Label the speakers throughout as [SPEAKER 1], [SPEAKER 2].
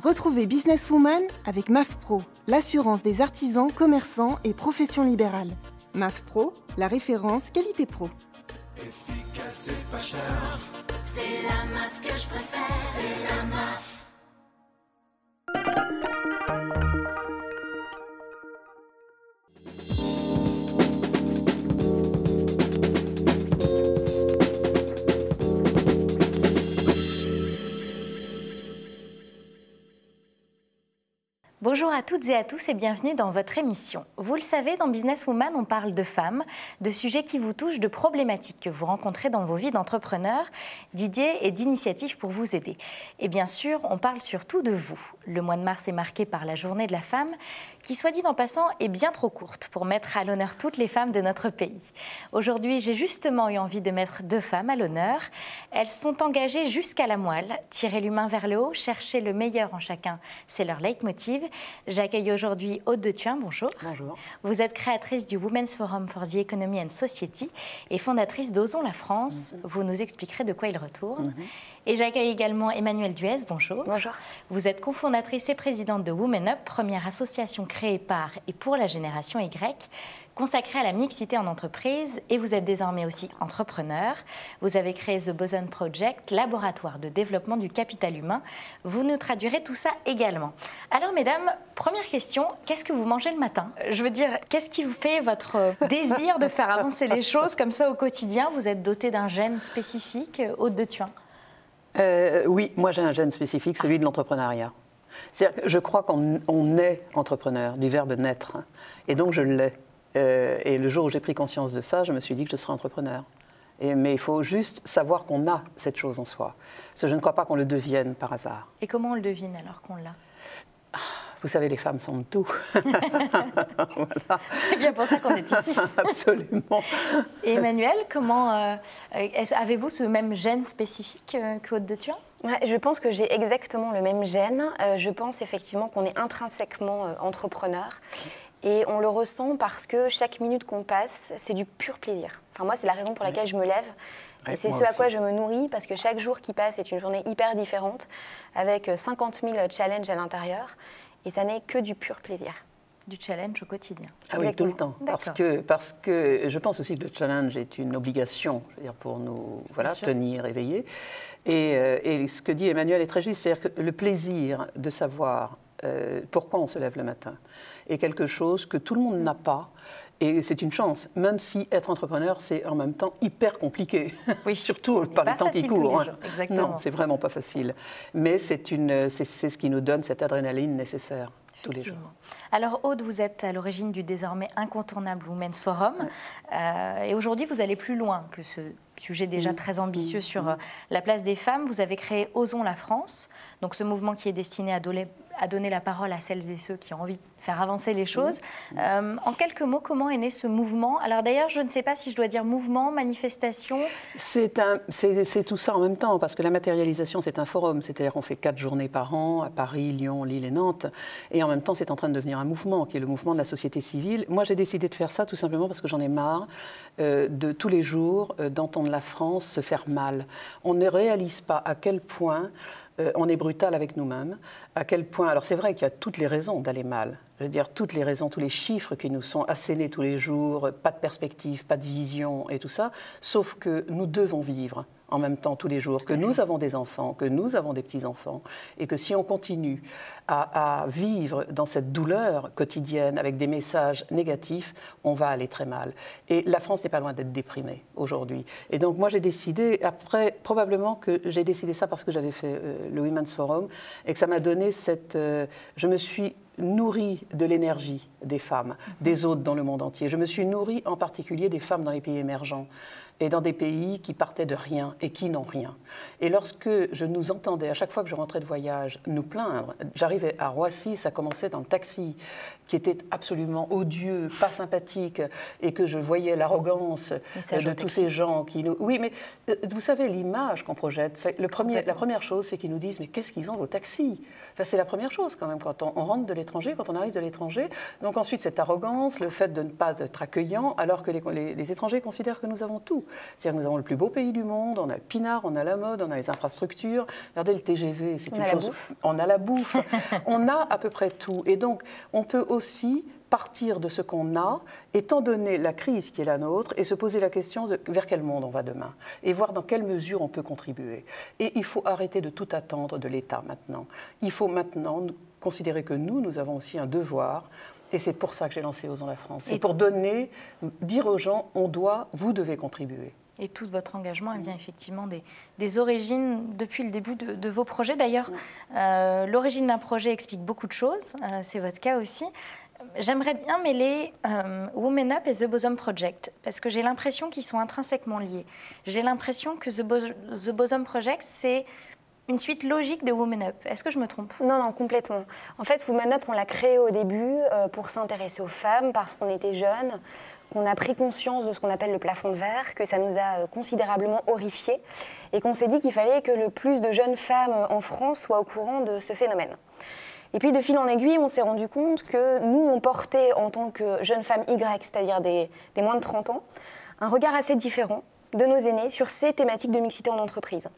[SPEAKER 1] Retrouvez Businesswoman avec MAF Pro, l'assurance des artisans, commerçants et professions libérales. MAF Pro, la référence qualité pro.
[SPEAKER 2] Efficace et pas cher. C'est la MAF que je préfère. C'est la MAF.
[SPEAKER 3] Bonjour à toutes et à tous et bienvenue dans votre émission. Vous le savez, dans Businesswoman, on parle de femmes, de sujets qui vous touchent, de problématiques que vous rencontrez dans vos vies d'entrepreneurs, d'idées et d'initiatives pour vous aider. Et bien sûr, on parle surtout de vous. Le mois de mars est marqué par la journée de la femme, qui, soit dit en passant, est bien trop courte pour mettre à l'honneur toutes les femmes de notre pays. Aujourd'hui, j'ai justement eu envie de mettre deux femmes à l'honneur. Elles sont engagées jusqu'à la moelle, tirer l'humain vers le haut, chercher le meilleur en chacun, c'est leur leitmotiv. J'accueille aujourd'hui Aude de Thuin, bonjour.
[SPEAKER 4] Bonjour.
[SPEAKER 3] Vous êtes créatrice du Women's Forum for the Economy and Society et fondatrice d'Osons la France. Vous nous expliquerez de quoi il retourne. Et j'accueille également Emmanuelle Duez, bonjour.
[SPEAKER 5] Bonjour.
[SPEAKER 3] Vous êtes cofondatrice et présidente de Women Up, première association créée par et pour la génération Y, consacrée à la mixité en entreprise, et vous êtes désormais aussi entrepreneur. Vous avez créé The Boson Project, laboratoire de développement du capital humain. Vous nous traduirez tout ça également. Alors mesdames, première question, qu'est-ce que vous mangez le matin? Je veux dire, qu'est-ce qui vous fait votre désir de faire avancer les choses comme ça au quotidien? Vous êtes dotée d'un gène spécifique, Aude de Thuin?
[SPEAKER 4] Oui, moi j'ai un gène spécifique, celui de l'entrepreneuriat. C'est-à-dire que je crois qu'on est entrepreneur, du verbe naître, et donc je l'ai. Et le jour où j'ai pris conscience de ça, je me suis dit que je serais entrepreneur. Mais il faut juste savoir qu'on a cette chose en soi. Parce que je ne crois pas qu'on le devienne par hasard.
[SPEAKER 3] Et comment on le devine alors qu'on l'a?
[SPEAKER 4] Vous savez, les femmes sont de tout. Voilà.
[SPEAKER 3] C'est bien pour ça qu'on est ici.
[SPEAKER 4] Absolument.
[SPEAKER 3] Et Emmanuelle, comment avez-vous ce même gène spécifique qu'Aude de Thuin?
[SPEAKER 5] Ouais, je pense que j'ai exactement le même gène. Je pense effectivement qu'on est intrinsèquement entrepreneur. Et on le ressent parce que chaque minute qu'on passe, c'est du pur plaisir. Enfin, moi, c'est la raison pour laquelle je me lève. Et c'est ce à quoi je me nourris, parce que chaque jour qui passe est une journée hyper différente, avec 50 000 challenges à l'intérieur. Et ça n'est que du pur plaisir.
[SPEAKER 3] Du challenge au quotidien.
[SPEAKER 4] Ah oui, tout le temps. Parce que je pense aussi que le challenge est une obligation, c'est-à-dire pour nous tenir éveillés. Et ce que dit Emmanuelle est très juste, c'est-à-dire que le plaisir de savoir pourquoi on se lève le matin est quelque chose que tout le monde n'a pas. Et c'est une chance, même si être entrepreneur, c'est en même temps hyper compliqué. Oui, surtout par les temps qui courent. Non, c'est vraiment pas facile. Mais c'est ce qui nous donne cette adrénaline nécessaire tous les jours.
[SPEAKER 3] Alors Aude, vous êtes à l'origine du désormais incontournable Women's Forum. Et aujourd'hui, vous allez plus loin que ce sujet déjà très ambitieux sur la place des femmes. Vous avez créé Osons la France, donc ce mouvement qui est destiné à donner la parole à celles et ceux qui ont envie de faire avancer les choses. En quelques mots, comment est né ce mouvement? Alors d'ailleurs, je ne sais pas si je dois dire mouvement, manifestation.
[SPEAKER 4] C'est tout ça en même temps, parce que la matérialisation, c'est un forum. C'est-à-dire qu'on fait 4 journées par an à Paris, Lyon, Lille et Nantes. Et en même temps, c'est en train de devenir un mouvement, qui est le mouvement de la société civile. Moi, j'ai décidé de faire ça tout simplement parce que j'en ai marre de tous les jours d'entendre la France se faire mal. On ne réalise pas à quel point on est brutal avec nous-mêmes, à quel point... Alors c'est vrai qu'il y a toutes les raisons d'aller mal. Je veux dire, toutes les raisons, tous les chiffres qui nous sont assénés tous les jours, pas de perspective, pas de vision et tout ça, sauf que nous devons vivre en même temps tous les jours, que nous avons des enfants, que nous avons des petits-enfants, et que si on continue à vivre dans cette douleur quotidienne avec des messages négatifs, on va aller très mal. Et la France n'est pas loin d'être déprimée aujourd'hui. Et donc moi j'ai décidé, après, probablement que j'ai décidé ça parce que j'avais fait le Women's Forum, et que ça m'a donné cette... je me suis nourrie de l'énergie des femmes, des autres dans le monde entier. Je me suis nourrie en particulier des femmes dans les pays émergents et dans des pays qui partaient de rien et qui n'ont rien. Et lorsque je nous entendais, à chaque fois que je rentrais de voyage, nous plaindre, j'arrivais à Roissy, ça commençait dans le taxi, qui était absolument odieux, pas sympathique, et que je voyais l'arrogance de tous ces gens qui nous... Oui, mais vous savez, l'image qu'on projette, la première chose, c'est qu'ils nous disent « mais qu'est-ce qu'ils ont vos taxis ?» Enfin, c'est la première chose quand même, quand on rentre de l'étranger, quand on arrive de l'étranger. Donc ensuite, cette arrogance, le fait de ne pas être accueillant, alors que les étrangers considèrent que nous avons tout. C'est-à-dire que nous avons le plus beau pays du monde, on a le pinard, on a la mode, on a les infrastructures. Regardez le TGV, c'est une chose. On a la bouffe. On a à peu près tout. Et donc, on peut aussi partir de ce qu'on a, étant donné la crise qui est la nôtre, et se poser la question de vers quel monde on va demain, et voir dans quelle mesure on peut contribuer. Et il faut arrêter de tout attendre de l'État maintenant. Il faut maintenant considérer que nous avons aussi un devoir, et c'est pour ça que j'ai lancé Osons la France. C'est pour dire aux gens, vous devez contribuer.
[SPEAKER 3] Et tout votre engagement vient effectivement des origines depuis le début de vos projets. D'ailleurs, l'origine d'un projet explique beaucoup de choses, c'est votre cas aussi. J'aimerais bien mêler Women Up et The Bosom Project, parce que j'ai l'impression qu'ils sont intrinsèquement liés. J'ai l'impression que The Bosom Project, c'est une suite logique de Women Up. Est-ce que je me trompe?
[SPEAKER 5] Non, complètement. En fait, Women Up, on l'a créé au début pour s'intéresser aux femmes, parce qu'on était jeunes, qu'on a pris conscience de ce qu'on appelle le plafond de verre, que ça nous a considérablement horrifiés, et qu'on s'est dit qu'il fallait que le plus de jeunes femmes en France soient au courant de ce phénomène. Et puis, de fil en aiguille, on s'est rendu compte que nous, on portait, en tant que jeunes femmes Y, c'est-à-dire des moins de 30 ans, un regard assez différent de nos aînés sur ces thématiques de mixité en entreprise.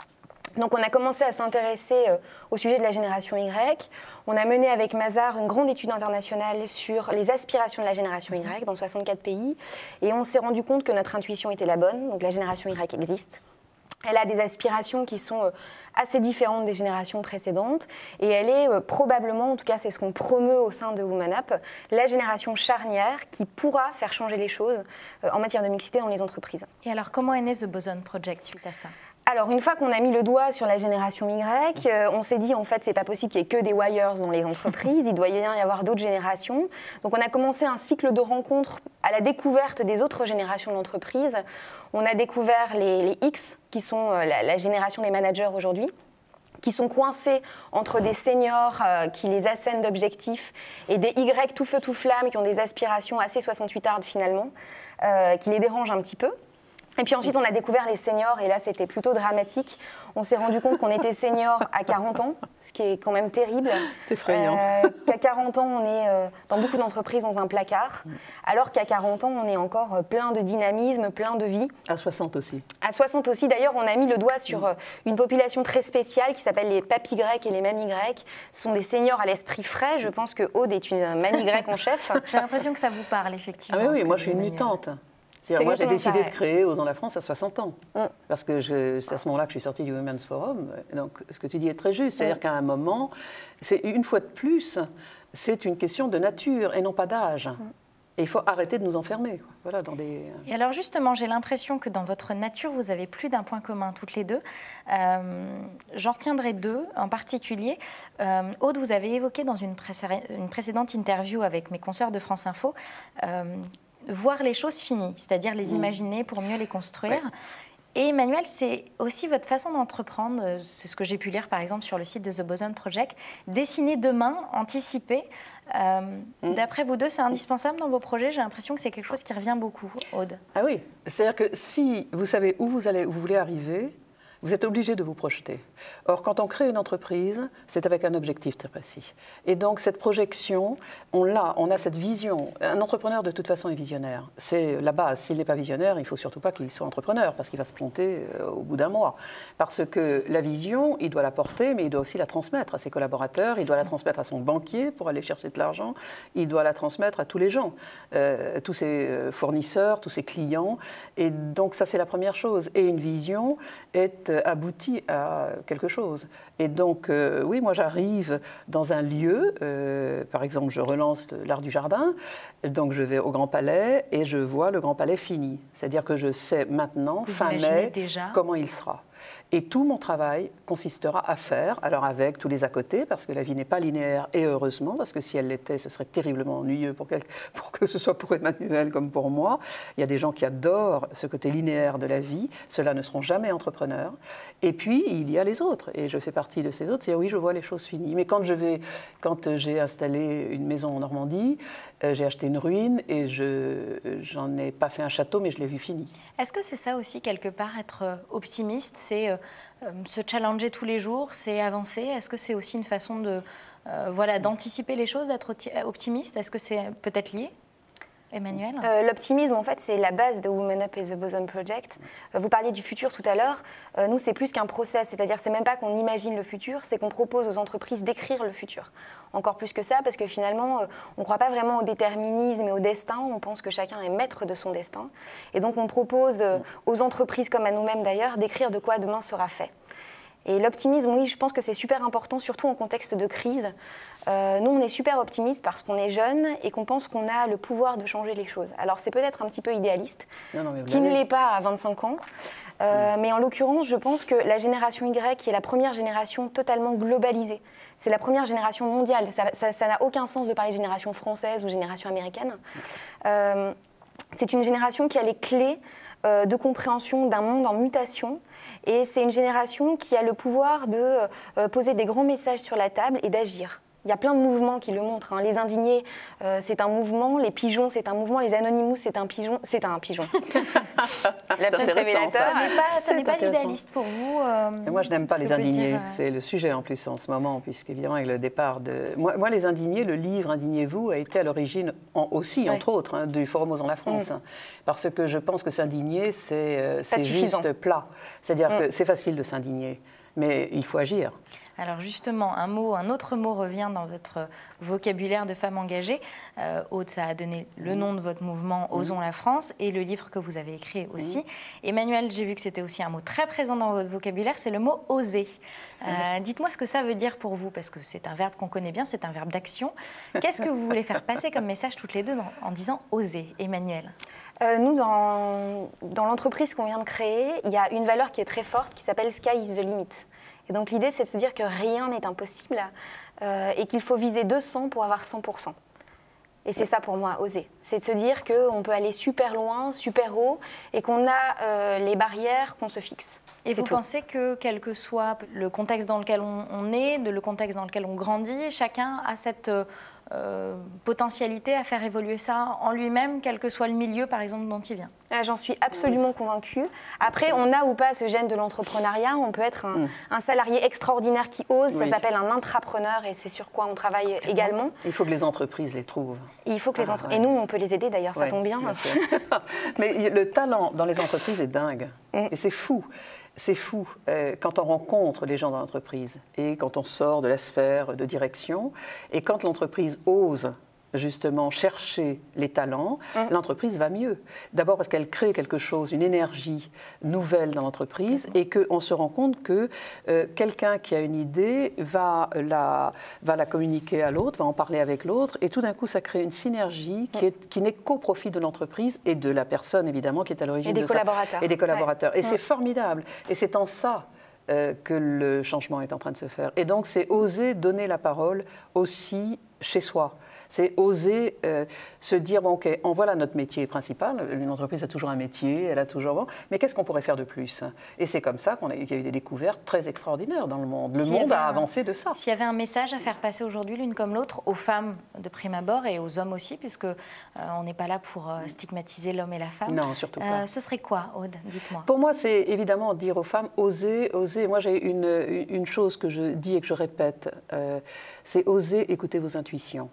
[SPEAKER 5] Donc, on a commencé à s'intéresser au sujet de la génération Y. On a mené avec Mazars une grande étude internationale sur les aspirations de la génération Y dans 64 pays. Et on s'est rendu compte que notre intuition était la bonne. Donc, la génération Y existe. Elle a des aspirations qui sont assez différentes des générations précédentes et elle est probablement, en tout cas c'est ce qu'on promeut au sein de Women Up, la génération charnière qui pourra faire changer les choses en matière de mixité dans les entreprises.
[SPEAKER 3] Et alors comment est né The Bosom Project suite à ça ?
[SPEAKER 5] Alors, une fois qu'on a mis le doigt sur la génération Y, on s'est dit, en fait, c'est pas possible qu'il y ait que des wires dans les entreprises, il doit bien y avoir d'autres générations. Donc, on a commencé un cycle de rencontres à la découverte des autres générations d'entreprises. On a découvert les X, qui sont la génération des managers aujourd'hui, qui sont coincés entre des seniors qui les assènent d'objectifs et des Y tout feu tout flamme qui ont des aspirations assez 68ardes finalement, qui les dérangent un petit peu. Et puis ensuite, on a découvert les seniors, et là, c'était plutôt dramatique. On s'est rendu compte qu'on était seniors à 40 ans, ce qui est quand même terrible.
[SPEAKER 4] C'est effrayant.
[SPEAKER 5] Qu'à 40 ans, on est dans beaucoup d'entreprises dans un placard, alors qu'à 40 ans, on est encore plein de dynamisme, plein de vie.
[SPEAKER 4] À 60 aussi.
[SPEAKER 5] À 60 aussi. D'ailleurs, on a mis le doigt sur une population très spéciale qui s'appelle les papy grecs et les mamies grecques. Ce sont des seniors à l'esprit frais. Je pense que Aude est une mamie grecque en chef.
[SPEAKER 3] J'ai l'impression que ça vous parle, effectivement.
[SPEAKER 4] Ah oui, moi, je suis une mutante. Moi, j'ai décidé de créer Osons la France à 60 ans. Parce que c'est à ce moment-là que je suis sortie du Women's Forum. Donc, ce que tu dis est très juste. C'est-à-dire qu'à un moment, une fois de plus, c'est une question de nature et non pas d'âge. Et il faut arrêter de nous enfermer. Voilà, dans des...
[SPEAKER 3] Et alors justement, j'ai l'impression que dans votre nature, vous avez plus d'un point commun toutes les deux. J'en retiendrai deux en particulier. Aude, vous avez évoqué dans une précédente interview avec mes consoeurs de France Info voir les choses finies, c'est-à-dire les imaginer pour mieux les construire. Ouais. Et Emmanuel, c'est aussi votre façon d'entreprendre, c'est ce que j'ai pu lire par exemple sur le site de The Bosom Project, dessiner demain, anticiper. D'après vous deux, c'est indispensable dans vos projets? J'ai l'impression que c'est quelque chose qui revient beaucoup, Aude.
[SPEAKER 4] Ah oui, c'est-à-dire que si vous savez où vous voulez arriver, vous êtes obligé de vous projeter. Or, quand on crée une entreprise, c'est avec un objectif très précis. Et donc, cette projection, on a cette vision. Un entrepreneur, de toute façon, est visionnaire. C'est la base. S'il n'est pas visionnaire, il ne faut surtout pas qu'il soit entrepreneur, parce qu'il va se planter au bout d'un mois. Parce que la vision, il doit la porter, mais il doit aussi la transmettre à ses collaborateurs, il doit la transmettre à son banquier pour aller chercher de l'argent, il doit la transmettre à tous les gens, tous ses fournisseurs, tous ses clients. Et donc, ça, c'est la première chose. Et une vision est aboutit à quelque chose. Et donc, oui, moi j'arrive dans un lieu, par exemple, je relance l'Art du Jardin, donc je vais au Grand Palais et je vois le Grand Palais fini. C'est-à-dire que je sais maintenant, fin mai, comment il sera. Et tout mon travail consistera à faire, alors avec tous les à côté, parce que la vie n'est pas linéaire, et heureusement, parce que si elle l'était, ce serait terriblement ennuyeux pour que ce soit pour Emmanuel comme pour moi. Il y a des gens qui adorent ce côté linéaire de la vie, ceux-là ne seront jamais entrepreneurs. Et puis, il y a les autres, et je fais partie de ces autres, c'est oui, je vois les choses finies. Mais quand j'ai installé une maison en Normandie, j'ai acheté une ruine, et j'en ai pas fait un château, mais je l'ai vu fini.
[SPEAKER 3] Est-ce que c'est ça aussi, quelque part, être optimiste, c'est se challenger tous les jours, c'est avancer? Est-ce que c'est aussi une façon d'anticiper les choses, d'être optimiste? Est-ce que c'est peut-être lié? Emmanuel?
[SPEAKER 5] L'optimisme, en fait, c'est la base de Women Up et The Boson Project. Vous parliez du futur tout à l'heure. Nous, c'est plus qu'un process, c'est-à-dire c'est même pas qu'on imagine le futur, c'est qu'on propose aux entreprises d'écrire le futur. Encore plus que ça, parce que finalement, on ne croit pas vraiment au déterminisme et au destin. On pense que chacun est maître de son destin. Et donc, on propose aux entreprises, comme à nous-mêmes d'ailleurs, d'écrire de quoi demain sera fait. Et l'optimisme, oui, je pense que c'est super important, surtout en contexte de crise. Nous, on est super optimistes parce qu'on est jeunes et qu'on pense qu'on a le pouvoir de changer les choses. Alors, c'est peut-être un petit peu idéaliste, qui ne l'est pas à 25 ans. Mais en l'occurrence, je pense que la génération Y est la première génération totalement globalisée. C'est la première génération mondiale. Ça n'a aucun sens de parler de génération française ou génération américaine. C'est une génération qui a les clés de compréhension d'un monde en mutation. Et c'est une génération qui a le pouvoir de poser des grands messages sur la table et d'agir. Il y a plein de mouvements qui le montrent. Hein. Les indignés, c'est un mouvement. Les pigeons, c'est un mouvement. Les Anonymous, c'est un pigeon. C'est un pigeon. La presse révélateur.
[SPEAKER 3] Ça n'est pas idéaliste pour vous.
[SPEAKER 4] Et moi, je n'aime pas les indignés. C'est le sujet en plus en ce moment, puisqu'évidemment, avec le départ de... Moi, les indignés, le livre Indignez-vous a été à l'origine aussi, entre autres, hein, du Forum Osons la France. Hein, parce que je pense que s'indigner, c'est juste plat. C'est-à-dire que c'est facile de s'indigner, mais il faut agir.
[SPEAKER 3] Alors justement, un autre mot revient dans votre vocabulaire de femme engagée. Aude, ça a donné le nom de votre mouvement Osons la France et le livre que vous avez écrit aussi. Emmanuel, j'ai vu que c'était aussi un mot très présent dans votre vocabulaire, c'est le mot oser. Dites-moi ce que ça veut dire pour vous, parce que c'est un verbe qu'on connaît bien, c'est un verbe d'action. Qu'est-ce que vous voulez faire passer comme message toutes les deux en disant oser, Emmanuel?
[SPEAKER 5] Nous, dans l'entreprise qu'on vient de créer, il y a une valeur qui est très forte qui s'appelle Sky is the limit. Et donc l'idée, c'est de se dire que rien n'est impossible et qu'il faut viser 200 pour avoir 100%. Et c'est ça pour moi, oser. C'est de se dire qu'on peut aller super loin, super haut et qu'on a les barrières qu'on se fixe.
[SPEAKER 3] Et vous pensez que quel que soit le contexte dans lequel on est, le contexte dans lequel on grandit, chacun a cette potentialité à faire évoluer ça en lui-même, quel que soit le milieu, par exemple, dont il vient?
[SPEAKER 5] J'en suis absolument convaincue. Après, on a ou pas ce gène de l'entrepreneuriat. On peut être un salarié extraordinaire qui ose. Ça s'appelle un intrapreneur et c'est sur quoi on travaille également.
[SPEAKER 4] Il faut que les entreprises les trouvent.
[SPEAKER 5] Il faut que les Et nous, on peut les aider d'ailleurs, ça tombe bien.
[SPEAKER 4] Mais le talent dans les entreprises est dingue. Et c'est fou. C'est fou quand on rencontre les gens dans l'entreprise et quand on sort de la sphère de direction et quand l'entreprise ose justement chercher les talents, l'entreprise va mieux. D'abord parce qu'elle crée quelque chose, une énergie nouvelle dans l'entreprise et qu'on se rend compte que quelqu'un qui a une idée va la communiquer à l'autre, va en parler avec l'autre et tout d'un coup ça crée une synergie qui n'est qu'au profit de l'entreprise et de la personne évidemment qui est à l'origine de ça. Et des collaborateurs. Et c'est formidable. Et c'est en ça que le changement est en train de se faire. Et donc c'est oser donner la parole aussi chez soi. C'est oser se dire, bon, OK, voilà notre métier principal. Une entreprise a toujours un métier, elle a toujours... mais qu'est-ce qu'on pourrait faire de plus? Et c'est comme ça qu'il y a eu des découvertes très extraordinaires dans le monde. Le monde a avancé de ça.
[SPEAKER 3] S'il y avait un message à faire passer aujourd'hui, l'une comme l'autre, aux femmes de prime abord et aux hommes aussi, puisque on n'est pas là pour stigmatiser l'homme et la femme.
[SPEAKER 4] Non, surtout pas.
[SPEAKER 3] Ce serait quoi, Aude? Dites-moi.
[SPEAKER 4] Pour moi, c'est évidemment dire aux femmes, oser, oser. Moi, j'ai une chose que je dis et que je répète, c'est oser écouter vos intuitions.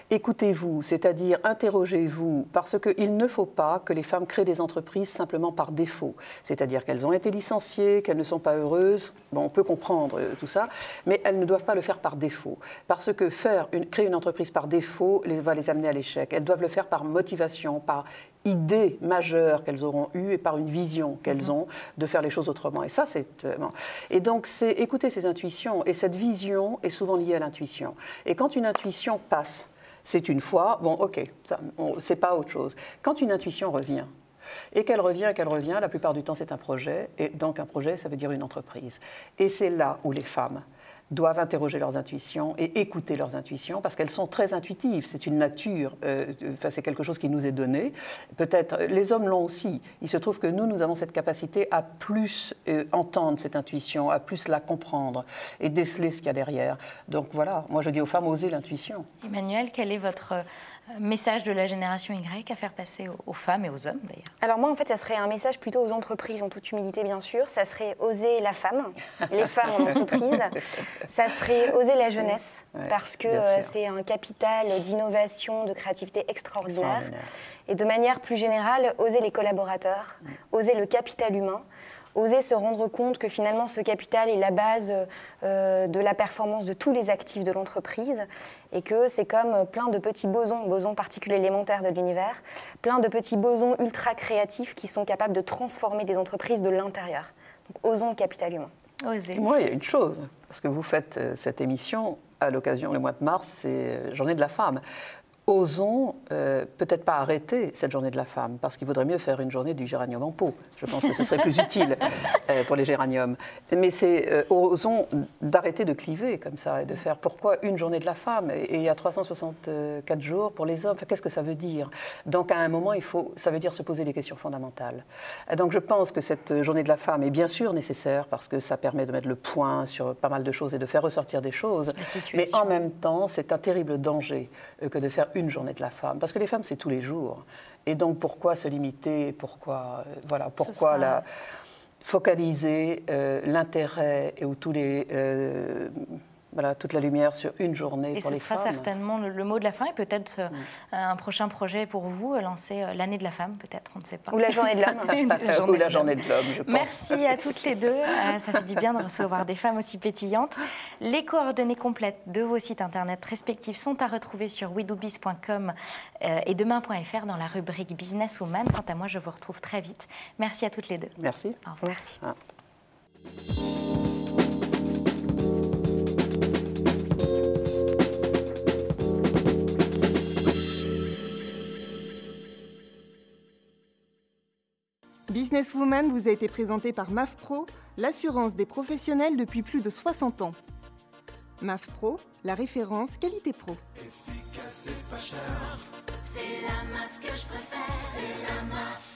[SPEAKER 4] Écoutez-vous, c'est-à-dire interrogez-vous, parce qu'il ne faut pas que les femmes créent des entreprises simplement par défaut. C'est-à-dire qu'elles ont été licenciées, qu'elles ne sont pas heureuses, bon, on peut comprendre tout ça, mais elles ne doivent pas le faire par défaut. Parce que créer une entreprise par défaut va les amener à l'échec. Elles doivent le faire par motivation, par idées majeures qu'elles auront eues et par une vision qu'elles ont de faire les choses autrement. Et ça, c'est... Et donc, c'est écouter ces intuitions. Et cette vision est souvent liée à l'intuition. Et quand une intuition passe, c'est une fois, bon, OK, c'est pas autre chose. Quand une intuition revient, et qu'elle revient, la plupart du temps, c'est un projet. Et donc, un projet, ça veut dire une entreprise. Et c'est là où les femmes doivent interroger leurs intuitions et écouter leurs intuitions parce qu'elles sont très intuitives. C'est une nature, c'est quelque chose qui nous est donné. Peut-être, les hommes l'ont aussi. Il se trouve que nous avons cette capacité à plus entendre cette intuition, à plus la comprendre et déceler ce qu'il y a derrière. Donc voilà, moi je dis aux femmes, osez l'intuition.
[SPEAKER 3] Emmanuel, quel est votre message de la génération Y à faire passer aux femmes et aux hommes d'ailleurs?
[SPEAKER 5] Alors moi en fait ça serait un message plutôt aux entreprises en toute humilité bien sûr, ça serait oser la femme, les femmes en entreprise. Ça serait oser la jeunesse,
[SPEAKER 4] Ouais,
[SPEAKER 5] parce que
[SPEAKER 4] bien sûr.
[SPEAKER 5] c'est un capital d'innovation, de créativité extraordinaire. Et de manière plus générale, oser les collaborateurs, oser le capital humain, oser se rendre compte que finalement ce capital est la base de la performance de tous les actifs de l'entreprise et que c'est comme plein de petits bosons particules élémentaires de l'univers, plein de petits bosons ultra créatifs qui sont capables de transformer des entreprises de l'intérieur. Donc osons le capital humain.
[SPEAKER 3] Oser.
[SPEAKER 4] Moi, il y a une chose, parce que vous faites cette émission à l'occasion, le mois de mars, c'est Journée de la femme. Osons peut-être pas arrêter cette journée de la femme, parce qu'il vaudrait mieux faire une journée du géranium en pot. Je pense que ce serait plus utile pour les géraniums. Mais c'est osons d'arrêter de cliver comme ça et de faire pourquoi une journée de la femme et il y a 364 jours pour les hommes. Enfin, qu'est-ce que ça veut dire? Donc à un moment, ça veut dire se poser des questions fondamentales. Donc je pense que cette journée de la femme est bien sûr nécessaire parce que ça permet de mettre le point sur pas mal de choses et de faire ressortir des choses. Mais en même temps, c'est un terrible danger que de faire une journée de la femme, parce que les femmes, c'est tous les jours. Et donc, pourquoi se limiter? Pourquoi focaliser l'intérêt et où toute la lumière sur une journée pour les femmes?
[SPEAKER 3] Et ce sera certainement le mot de la fin et peut-être un prochain projet pour vous, lancer l'année de la femme, peut-être, on ne sait pas.
[SPEAKER 5] Ou la journée de l'homme.
[SPEAKER 4] Ou la journée de l'homme, je pense.
[SPEAKER 3] Merci à toutes les deux. Ça fait du bien de recevoir des femmes aussi pétillantes. Les coordonnées complètes de vos sites internet respectifs sont à retrouver sur wedobiz.com et demain.fr dans la rubrique Business Woman. Quant à moi, je vous retrouve très vite. Merci à toutes les deux.
[SPEAKER 4] Merci.
[SPEAKER 3] Au revoir.
[SPEAKER 5] Merci.
[SPEAKER 1] Business Woman vous a été présenté par MAF Pro, l'assurance des professionnels depuis plus de 60 ans. MAF Pro, la référence qualité pro.
[SPEAKER 2] Efficace et pas cher. C'est la MAF que je préfère. C'est la MAF.